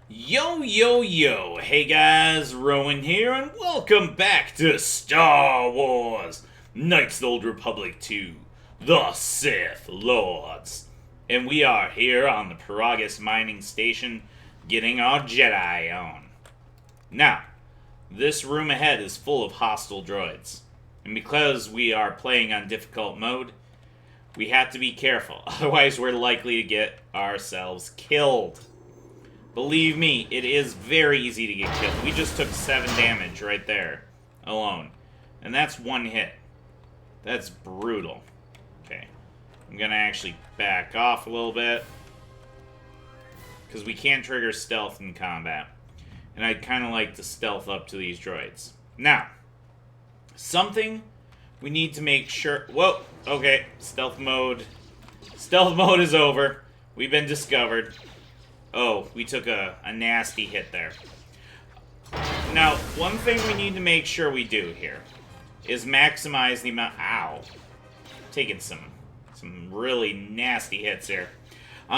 Yo, yo, yo. Hey guys, Rowan here, and welcome back to Star Wars Knights of the Old Republic 2, the Sith Lords. And we are here on the Paragus Mining Station getting our Jedi on. Now, this room ahead is full of hostile droids. And because we are playing on difficult mode, we have to be careful, otherwise we're likely to get ourselves killed. Believe me, it is very easy to get killed. We just took 7 damage right there, alone. And that's one hit. That's brutal. Okay. I'm gonna actually back off a little bit, because we can't trigger stealth in combat. And I'd kind of like to stealth up to these droids. Now, something we need to make sure... Whoa! Okay, stealth mode. Stealth mode is over. We've been discovered. Oh, we took a nasty hit there. Now, one thing we need to make sure we do here is maximize the amount... Ow. Taking some really nasty hits here.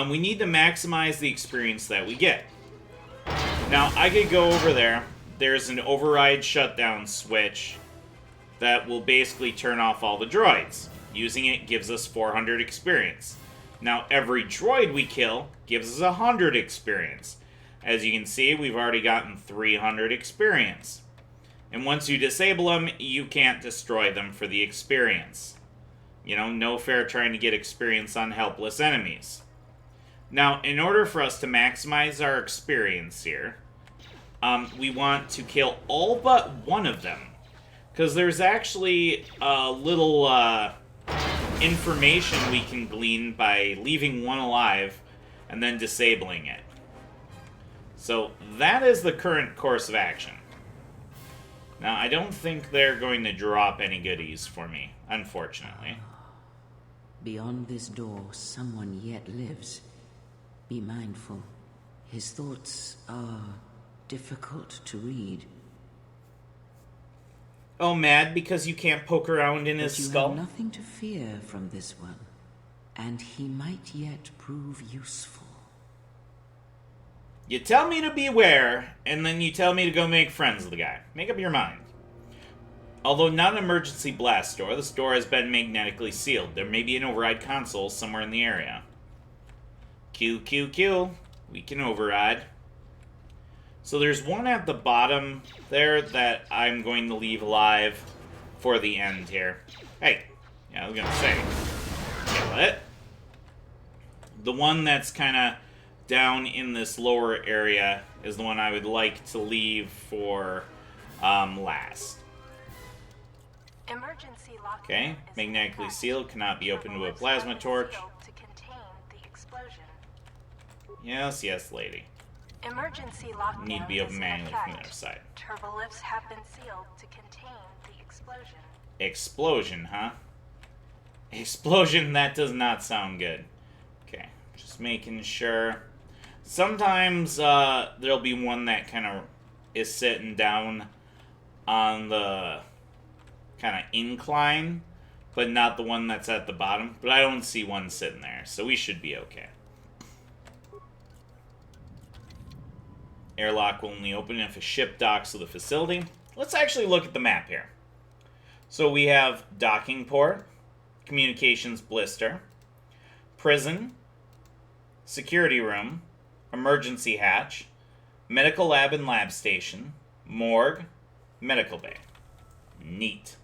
We need to maximize the experience that we get. Now, I could go over there. There's an override shutdown switch that will basically turn off all the droids. Using it gives us 400 experience. Now, every droid we kill gives us 100 experience. As you can see, we've already gotten 300 experience. And once you disable them, you can't destroy them for the experience. You know, no fair trying to get experience on helpless enemies. Now, in order for us to maximize our experience here, we want to kill all but one of them. Because there's actually a little information we can glean by leaving one alive and then disabling it. So that is the current course of action. Now, I don't think they're going to drop any goodies for me, unfortunately. Beyond this door, someone yet lives. Be mindful. His thoughts are difficult to read. Oh, mad because you can't poke around in his skull? You have nothing to fear from this one, and he might yet prove useful. You tell me to beware, and then you tell me to go make friends with the guy. Make up your mind. Although not an emergency blast door, this door has been magnetically sealed. There may be an override console somewhere in the area. Q, Q, Q. We can override. So there's one at the bottom there that I'm going to leave alive for the end here. Hey, yeah, I was going to say. Kill it. The one that's kind of down in this lower area is the one I would like to leave for last. Emergency lock. Okay, magnetically sealed, cannot be opened with a plasma torch. To contain the explosion. Yes, yes, lady. Emergency lockdown Need to be open is in manually from the effect. other side. Turbolifts have been sealed to contain the explosion. Explosion, huh? Explosion, that does not sound good. Okay, just making sure. Sometimes there'll be one that kind of is sitting down on the kind of incline, but not the one that's at the bottom. But I don't see one sitting there, so we should be okay. Airlock will only open if a ship docks to the facility. Let's actually look at the map here. So we have docking port, communications blister, prison, security room, emergency hatch, medical lab and lab station, morgue, medical bay. Neat.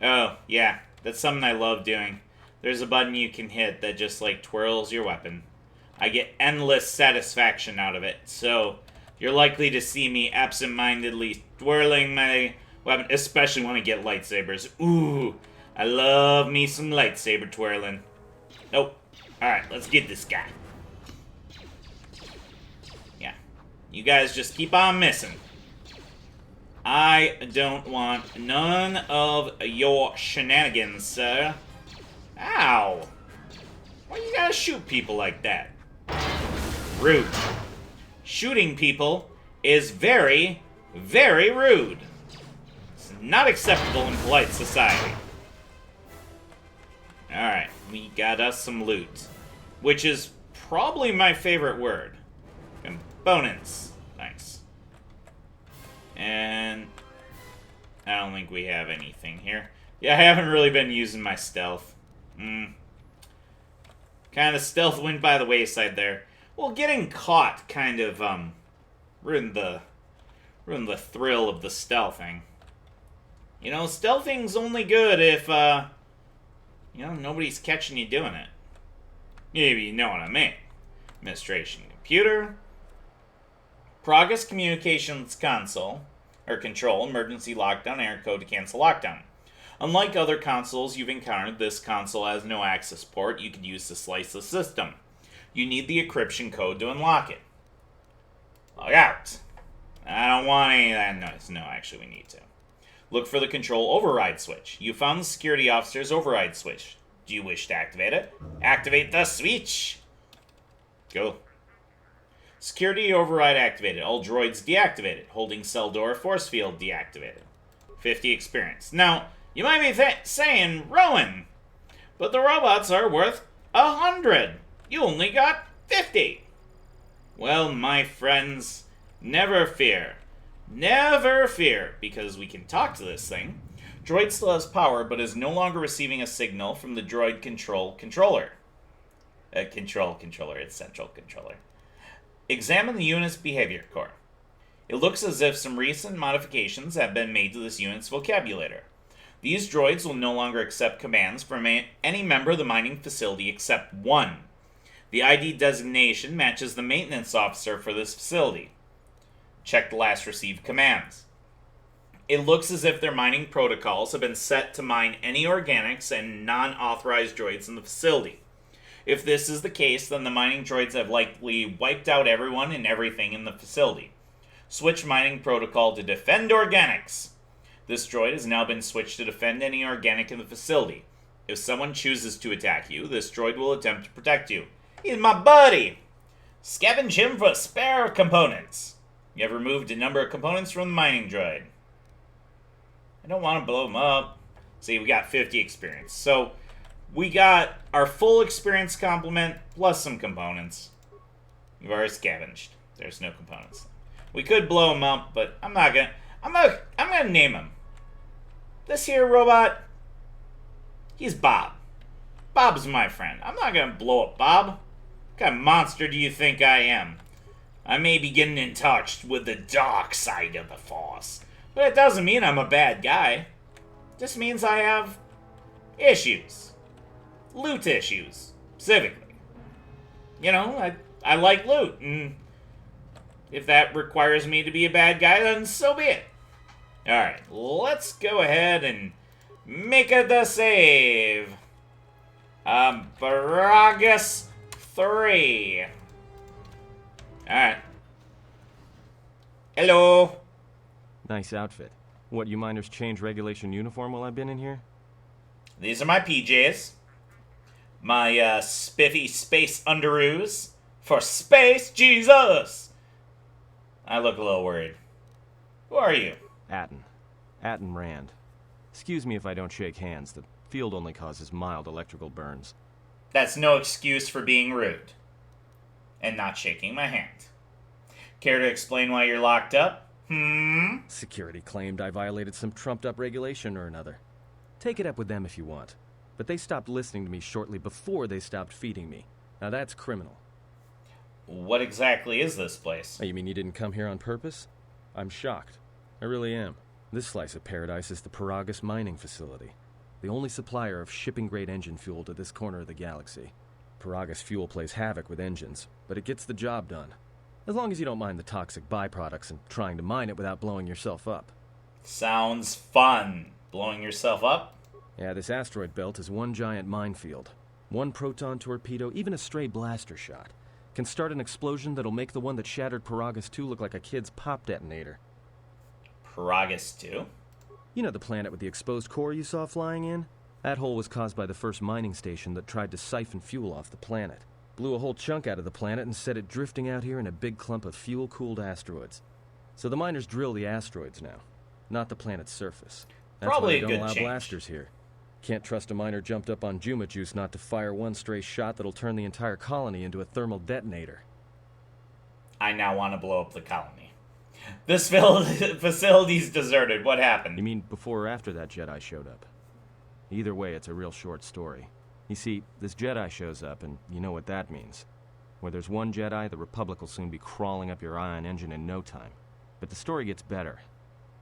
Oh, yeah, that's something I love doing. There's a button you can hit that just, like, twirls your weapon. I get endless satisfaction out of it, so you're likely to see me absent-mindedly twirling my weapon, especially when I get lightsabers. Ooh, I love me some lightsaber twirling. Nope. Alright, let's get this guy. Yeah. You guys just keep on missing. I don't want none of your shenanigans, sir. Ow! Why you gotta shoot people like that? Rude. Shooting people is very, very rude. It's not acceptable in polite society. Alright, we got us some loot. Which is probably my favorite word. Components. Nice. And I don't think we have anything here. Yeah, I haven't really been using my stealth. Kind of stealth went by the wayside there. Well, getting caught kind of ruined the thrill of the stealthing. You know, stealthing's only good if nobody's catching you doing it. Maybe you know what I mean. Administration computer. Progress communications console or control emergency lockdown error code to cancel lockdown. Unlike other consoles you've encountered, this console has no access port you could use to slice the system. You need the encryption code to unlock it. Log out. I don't want any of that noise. No, actually we need to. Look for the control override switch. You found the security officer's override switch. Do you wish to activate it? Activate the switch! Go. Security override activated. All droids deactivated. Holding cell door force field deactivated. 50 experience. Now, you might be saying, Rowan, but the robots are worth 100. You only got 50. Well, my friends, never fear. Never fear, because we can talk to this thing. Droid still has power, but is no longer receiving a signal from the droid controller. It's central controller. Examine the unit's behavior core. It looks as if some recent modifications have been made to this unit's vocabulary. These droids will no longer accept commands from any member of the mining facility except one. The ID designation matches the maintenance officer for this facility. Check the last received commands. It looks as if their mining protocols have been set to mine any organics and non-authorized droids in the facility. If this is the case, then the mining droids have likely wiped out everyone and everything in the facility. Switch mining protocol to defend organics. This droid has now been switched to defend any organic in the facility. If someone chooses to attack you, this droid will attempt to protect you. He's my buddy! Scavenge him for spare components. You have removed a number of components from the mining droid. I don't want to blow him up. See, we got 50 experience. So, we got our full experience complement plus some components. We've already scavenged. There's no components. We could blow him up, but I'm not gonna. I'm gonna name him. This here robot, he's Bob. Bob's my friend. I'm not gonna blow up Bob. What kind of monster do you think I am? I may be getting in touch with the dark side of the Force, but it doesn't mean I'm a bad guy. It just means I have issues. Loot issues, specifically. You know, I like loot, and if that requires me to be a bad guy, then so be it. Alright, let's go ahead and make the save. Bragas 3. Alright. Hello. Nice outfit. What, you miners change regulation uniform while I've been in here? These are my PJs. My spiffy space underoos. For space Jesus! I look a little worried. Who are you? Atten Rand. Excuse me if I don't shake hands. The field only causes mild electrical burns. That's no excuse for being rude. And not shaking my hand. Care to explain why you're locked up? Security claimed I violated some trumped-up regulation or another. Take it up with them if you want. But they stopped listening to me shortly before they stopped feeding me. Now that's criminal. What exactly is this place? Oh, you mean you didn't come here on purpose? I'm shocked. I really am. This slice of paradise is the Paragus mining facility. The only supplier of shipping-grade engine fuel to this corner of the galaxy. Paragus fuel plays havoc with engines, but it gets the job done. As long as you don't mind the toxic byproducts and trying to mine it without blowing yourself up. Sounds fun. Blowing yourself up? Yeah, this asteroid belt is one giant minefield. One proton torpedo, even a stray blaster shot, can start an explosion that'll make the one that shattered Paragus 2 look like a kid's pop detonator. Paragus 2? You know the planet with the exposed core you saw flying in? That hole was caused by the first mining station that tried to siphon fuel off the planet. Blew a whole chunk out of the planet and set it drifting out here in a big clump of fuel-cooled asteroids. So the miners drill the asteroids now, not the planet's surface. That's Probably why a they good don't allow change. blasters here. Can't trust a miner jumped up on Juma Juice not to fire one stray shot that'll turn the entire colony into a thermal detonator. I now want to blow up the colony. This facility's deserted. What happened? You mean before or after that Jedi showed up? Either way, it's a real short story. You see, this Jedi shows up, and you know what that means. Where there's one Jedi, the Republic will soon be crawling up your ion engine in no time. But the story gets better.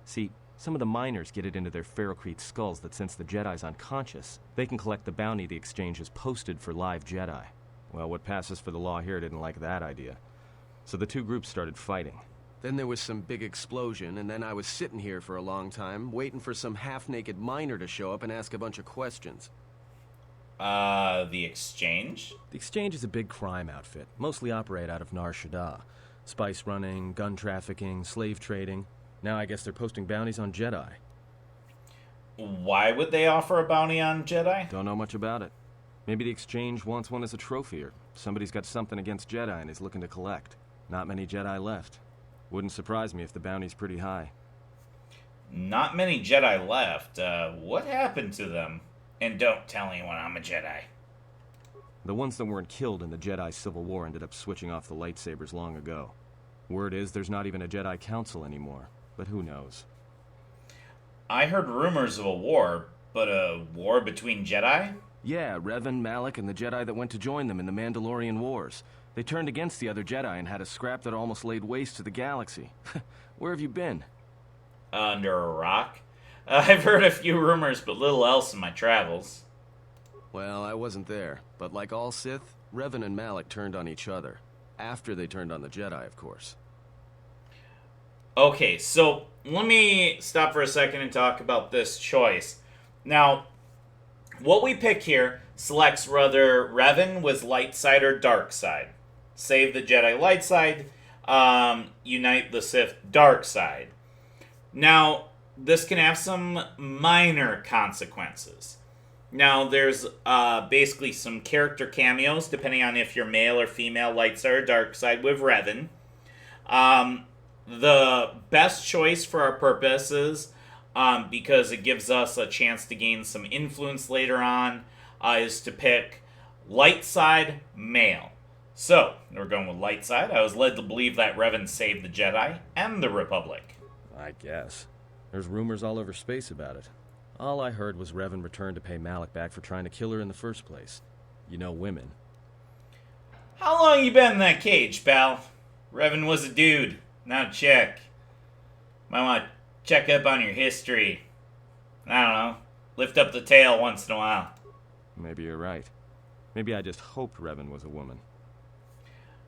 See, some of the miners get it into their ferrocrete skulls that since the Jedi's unconscious, they can collect the bounty the exchange has posted for live Jedi. Well, what passes for the law here didn't like that idea. So the two groups started fighting. Then there was some big explosion, and then I was sitting here for a long time, waiting for some half-naked miner to show up and ask a bunch of questions. The Exchange? The Exchange is a big crime outfit, mostly operate out of Nar Shaddaa. Spice running, gun trafficking, slave trading. Now I guess they're posting bounties on Jedi. Why would they offer a bounty on Jedi? Don't know much about it. Maybe the Exchange wants one as a trophy, or somebody's got something against Jedi and is looking to collect. Not many Jedi left. Wouldn't surprise me if the bounty's pretty high. Not many Jedi left. What happened to them? And don't tell anyone I'm a Jedi. The ones that weren't killed in the Jedi Civil War ended up switching off the lightsabers long ago. Word is there's not even a Jedi Council anymore, but who knows? I heard rumors of a war, but a war between Jedi? Yeah, Revan, Malak, and the Jedi that went to join them in the Mandalorian Wars. They turned against the other Jedi and had a scrap that almost laid waste to the galaxy. Where have you been? Under a rock? I've heard a few rumors, but little else in my travels. Well, I wasn't there, but like all Sith, Revan and Malak turned on each other. After they turned on the Jedi, of course. Okay, so let me stop for a second and talk about this choice. Now, what we pick here selects whether Revan was light side or dark side. Save the Jedi light side, unite the Sith dark side. Now, this can have some minor consequences. Now, there's basically some character cameos, depending on if you're male or female, light side or dark side, with Revan. The best choice for our purposes, because it gives us a chance to gain some influence later on, is to pick light side, male. So, we're going with light side. I was led to believe that Revan saved the Jedi and the Republic. I guess. There's rumors all over space about it. All I heard was Revan returned to pay Malak back for trying to kill her in the first place. You know women. How long you been in that cage, pal? Revan was a dude, not a chick. Might want to check up on your history. I don't know. Lift up the tail once in a while. Maybe you're right. Maybe I just hoped Revan was a woman.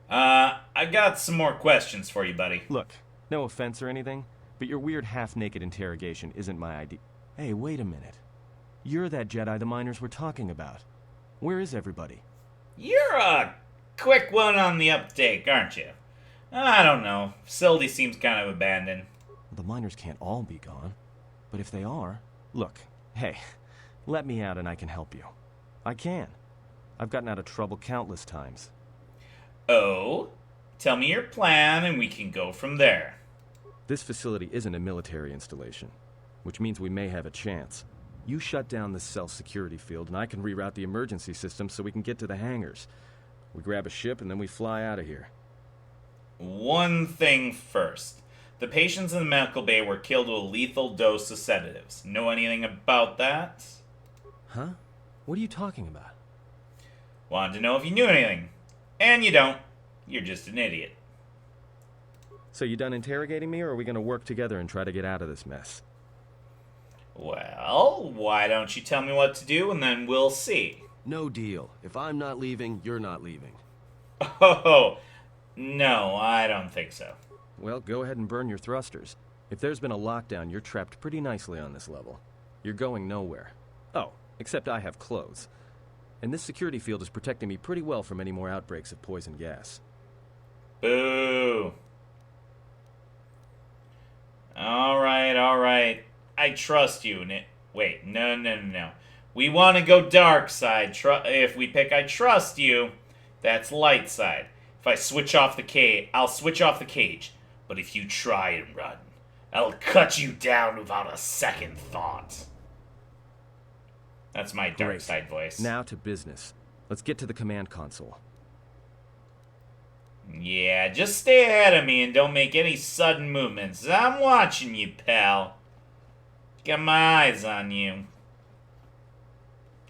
I got some more questions for you, buddy. Look, no offense or anything, but your weird half-naked interrogation isn't my idea. Hey, wait a minute. You're that Jedi the miners were talking about. Where is everybody? You're a quick one on the uptake, aren't you? I don't know. Facility seems kind of abandoned. The miners can't all be gone. But if they are... Look, hey, let me out and I can help you. I can. I've gotten out of trouble countless times. Oh? Tell me your plan and we can go from there. This facility isn't a military installation, which means we may have a chance. You shut down this cell security field and I can reroute the emergency system so we can get to the hangars. We grab a ship and then we fly out of here. One thing first. The patients in the medical bay were killed with a lethal dose of sedatives. Know anything about that? Huh? What are you talking about? Wanted to know if you knew anything. And you don't. You're just an idiot. So you done interrogating me, or are we going to work together and try to get out of this mess? Well, why don't you tell me what to do and then we'll see. No deal. If I'm not leaving, you're not leaving. Oh, no, I don't think so. Well, go ahead and burn your thrusters. If there's been a lockdown, you're trapped pretty nicely on this level. You're going nowhere. Oh, except I have clothes. And this security field is protecting me pretty well from any more outbreaks of poison gas. Boo. Alright. I trust you. Wait, no. We want to go dark side. If we pick I trust you, that's light side. If I switch off the cage, I'll switch off the cage. But if you try and run, I'll cut you down without a second thought. That's my dark Great. side voice. Now to business. Let's get to the command console. Yeah, just stay ahead of me and don't make any sudden movements. I'm watching you, pal. Got my eyes on you.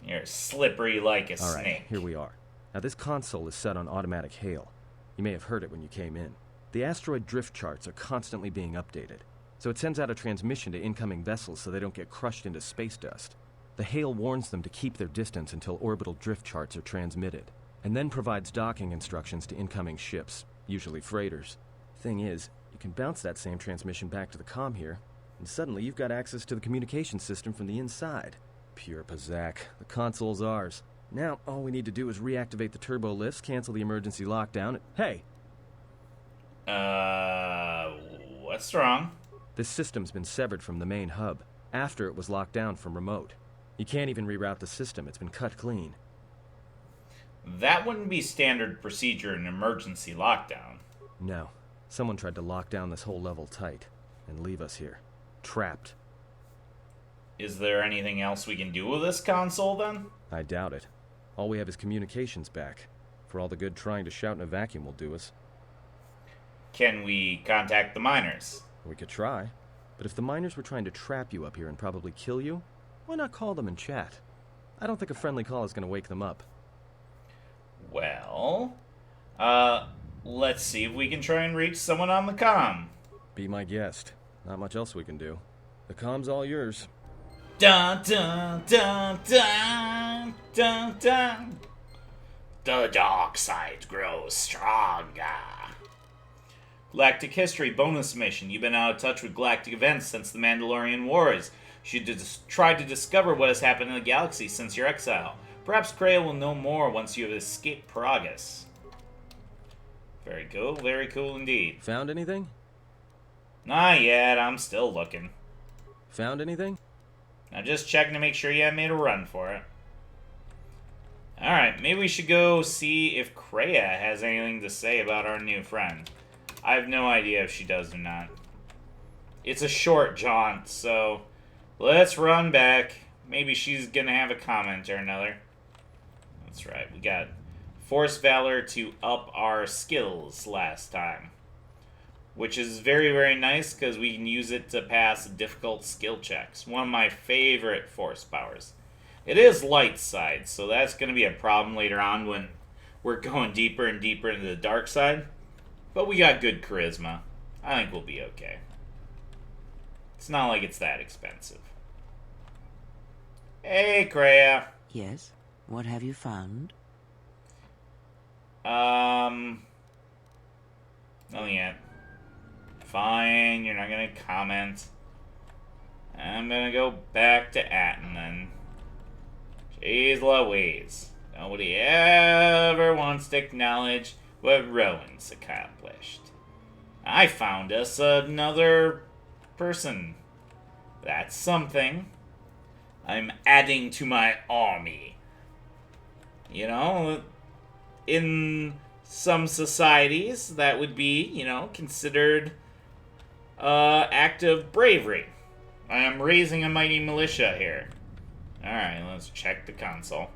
You're slippery like a All right, snake. here we are. Now this console is set on automatic hail. You may have heard it when you came in. The asteroid drift charts are constantly being updated, so it sends out a transmission to incoming vessels so they don't get crushed into space dust. The hail warns them to keep their distance until orbital drift charts are transmitted, and then provides docking instructions to incoming ships, usually freighters. Thing is, you can bounce that same transmission back to the comm here, and suddenly you've got access to the communication system from the inside. Pure Pazak. The console's ours. Now, all we need to do is reactivate the turbo lifts, cancel the emergency lockdown. Hey! What's wrong? This system's been severed from the main hub, after it was locked down from remote. You can't even reroute the system, it's been cut clean. That wouldn't be standard procedure in emergency lockdown. No. Someone tried to lock down this whole level tight, and leave us here. Trapped. Is there anything else we can do with this console, then? I doubt it. All we have is communications back. For all the good trying to shout in a vacuum will do us. Can we contact the miners? We could try. But if the miners were trying to trap you up here and probably kill you, why not call them and chat? I don't think a friendly call is going to wake them up. Well, let's see if we can try and reach someone on the comm. Be my guest. Not much else we can do. The comm's all yours. Dun dun dun dun dun dun. The dark side grows stronger. Galactic History bonus mission. You've been out of touch with galactic events since the Mandalorian Wars. You should try to discover what has happened in the galaxy since your exile. Perhaps Kreia will know more once you have escaped Paragus. Very cool indeed. Found anything? Not yet, I'm still looking. Found anything? I'm just checking to make sure you haven't made a run for it. Alright, maybe we should go see if Kreia has anything to say about our new friend. I have no idea if she does or not. It's a short jaunt, so let's run back. Maybe she's gonna have a comment or another. That's right, we got Force Valor to up our skills last time. Which is very nice because we can use it to pass difficult skill checks. One of my favorite force powers. It is light side, so that's going to be a problem later on when we're going deeper and deeper into the dark side. But we got good charisma. I think we'll be okay. It's not like it's that expensive. Hey, Kreia. Yes? What have you found? Nothing yet. Fine, you're not gonna comment. I'm gonna go back to Atten then. Jeez Louise. Nobody ever wants to acknowledge what Rowan's accomplished. I found us another person. That's something. I'm adding to my army. You know, in some societies, that would be, considered act of bravery. I am raising a mighty militia here. Alright, let's check the console.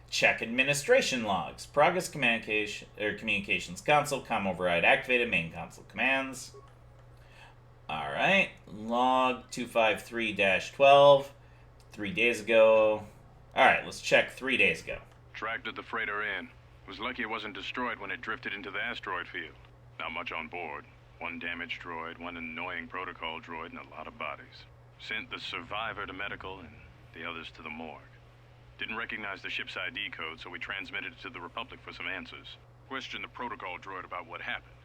Check administration logs. Progress communications console. Comm override activated. Main console commands. Alright. Log 253-12. 3 days ago. Alright, let's check 3 days ago. Tracked the freighter in. Was lucky it wasn't destroyed when it drifted into the asteroid field. Not much on board. One damaged droid, one annoying protocol droid, and a lot of bodies. Sent the survivor to medical and the others to the morgue. Didn't recognize the ship's ID code, so we transmitted it to the Republic for some answers. Questioned the protocol droid about what happened.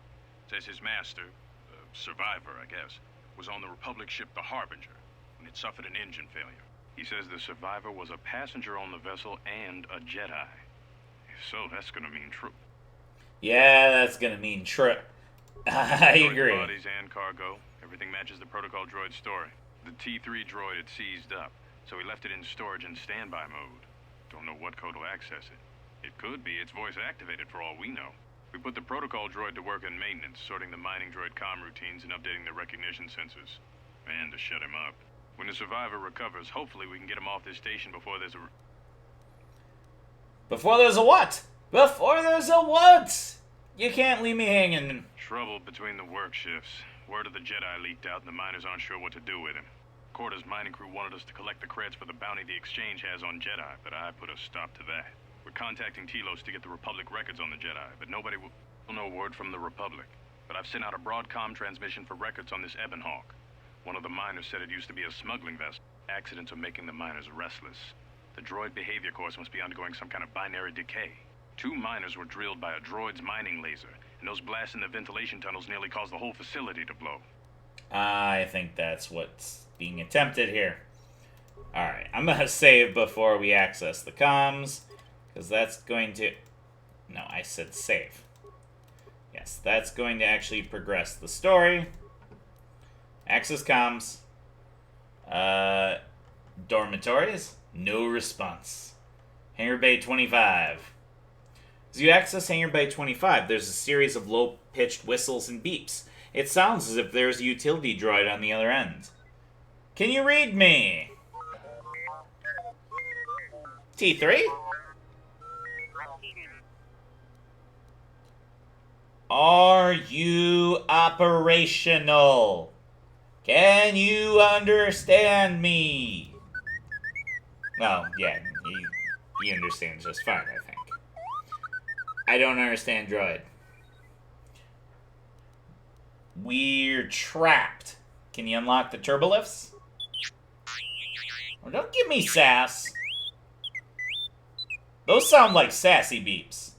Says his master, survivor I guess, was on the Republic ship the Harbinger, and it suffered an engine failure. He says the survivor was a passenger on the vessel and a Jedi. If so, that's gonna mean true. Yeah, that's gonna mean true. I agree. Bodies and cargo. Everything matches the protocol droid's story. The T3 droid had seized up, so we left it in storage in standby mode. Don't know what code will access it. It could be it's voice activated for all we know. We put the protocol droid to work in maintenance, sorting the mining droid comm routines and updating the recognition sensors. And to shut him up. When the survivor recovers, hopefully we can get him off this station before there's a... Before there's a what? Before there's a what? You can't leave me hanging. Trouble between the work shifts. Word of the Jedi leaked out and the miners aren't sure what to do with him. Quarter's mining crew wanted us to collect the creds for the bounty the Exchange has on Jedi, but I put a stop to that. We're contacting Telos to get the Republic records on the Jedi, but nobody will know word from the Republic. But I've sent out a broadcom transmission for records on this Ebon Hawk. One of the miners said it used to be a smuggling vessel. Accidents are making the miners restless. The droid behavior course must be undergoing some kind of binary decay. 2 miners were drilled by a droid's mining laser, and those blasts in the ventilation tunnels nearly caused the whole facility to blow. I think that's what's being attempted here. Alright, I'm gonna save before we access the comms, because that's going to... No, I said save. Yes, that's going to actually progress the story. Access comms. Dormitories? No response. Hangar Bay 25. As you access Hangar Bay 25, there's a series of low-pitched whistles and beeps. It sounds as if there's a utility droid on the other end. Can you read me? T3? Are you operational? Can you understand me? Well, yeah, he understands just fine, I think. I don't understand droid. We're trapped. Can you unlock the turbolifts? Well, don't give me sass. Those sound like sassy beeps.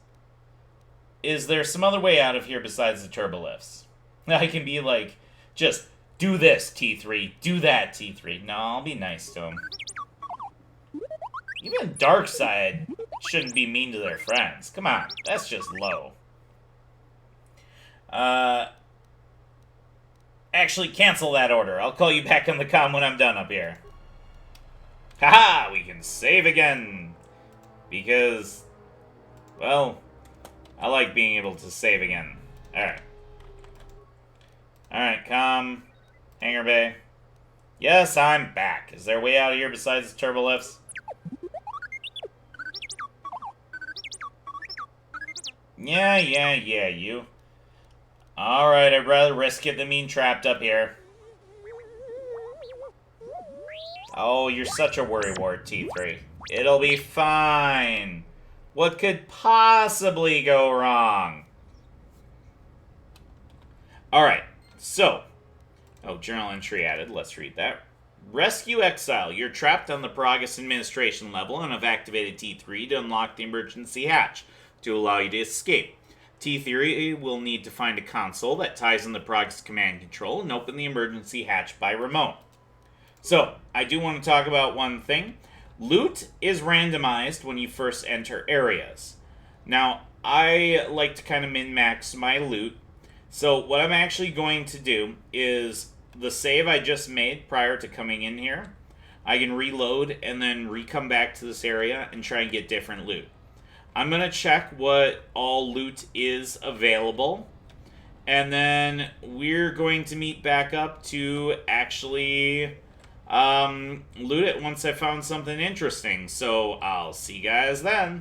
Is there some other way out of here besides the turbolifts? I can be like, just do this, T3. Do that, T3. No, I'll be nice to him. Even Darkseid shouldn't be mean to their friends. Come on, that's just low. Actually, cancel that order. I'll call you back on the comm when I'm done up here. Haha, we can save again. Because, well, I like being able to save again. Alright. Alright, comm. Hangar Bay. Yes, I'm back. Is there a way out of here besides the turbolifts? Yeah, you. Alright, I'd rather risk it than being trapped up here. Oh, you're such a worrywart, T3. It'll be fine. What could possibly go wrong? Alright, so. Oh, journal entry added. Let's read that. Rescue Exile. You're trapped on the Peragus administration level and have activated T3 to unlock the emergency hatch to allow you to escape. T3 will need to find a console that ties in the Peragus command control and open the emergency hatch by remote. So, I do want to talk about one thing. Loot is randomized when you first enter areas. Now, I like to kind of min-max my loot. So, what I'm actually going to do is the save I just made prior to coming in here, I can reload and then re-come back to this area and try and get different loot. I'm going to check what all loot is available, and then we're going to meet back up to actually loot it once I found something interesting. So I'll see you guys then.